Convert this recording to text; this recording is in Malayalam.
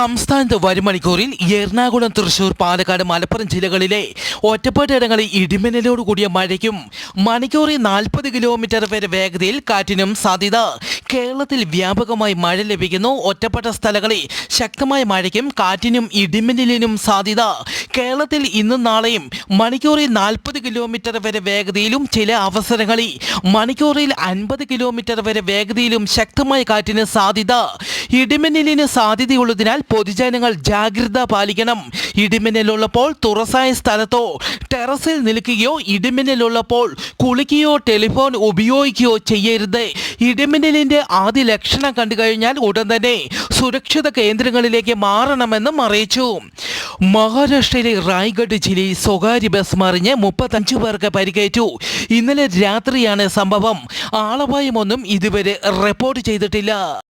സംസ്ഥാനത്ത് വരും മണിക്കൂറിൽ എറണാകുളം, തൃശൂർ, പാലക്കാട്, മലപ്പുറം ജില്ലകളിലെ ഒറ്റപ്പെട്ടയിടങ്ങളിൽ ഇടിമിന്നലോട് കൂടിയ മഴയ്ക്കും മണിക്കൂറിൽ 40 കിലോമീറ്റർ വരെ വേഗതയിൽ കാറ്റിനും സാധ്യത. കേരളത്തിൽ വ്യാപകമായി മഴ ലഭിക്കുന്നു. ഒറ്റപ്പെട്ട സ്ഥലങ്ങളിൽ ശക്തമായ മഴയ്ക്കും കാറ്റിനും ഇടിമിന്നലിനും സാധ്യത. കേരളത്തിൽ ഇന്നും നാളെയും മണിക്കൂറിൽ 40 കിലോമീറ്റർ വരെ വേഗതയിലും ചില അവസരങ്ങളിൽ മണിക്കൂറിൽ 50 കിലോമീറ്റർ വരെ വേഗതയിലും ശക്തമായ കാറ്റിന് സാധ്യത. ഇടിമിന്നലിന് സാധ്യതയുള്ളതിനാൽ പൊതുജനങ്ങൾ ജാഗ്രത പാലിക്കണം. ഇടിമിന്നലുള്ളപ്പോൾ തുറസായ സ്ഥലത്തോ ടെറസിൽ നിൽക്കുകയോ ഇടിമിന്നലുള്ളപ്പോൾ കുളിക്കുകയോ ടെലിഫോൺ ഉപയോഗിക്കുകയോ ചെയ്യരുത്. ഇടിമിന്നലിന്റെ ആദ്യ ലക്ഷണം കണ്ടു കഴിഞ്ഞാൽ ഉടൻ തന്നെ സുരക്ഷിത കേന്ദ്രങ്ങളിലേക്ക് മാറണമെന്നും അറിയിച്ചു. മഹാരാഷ്ട്രയിലെ റായ്ഗഡ് ജില്ലയിൽ സ്വകാര്യ ബസ് മറിഞ്ഞ് 35 പേർക്ക് പരിക്കേറ്റു. ഇന്നലെ രാത്രിയാണ് സംഭവം. ആളപായമൊന്നും ഇതുവരെ റിപ്പോർട്ട് ചെയ്തിട്ടില്ല.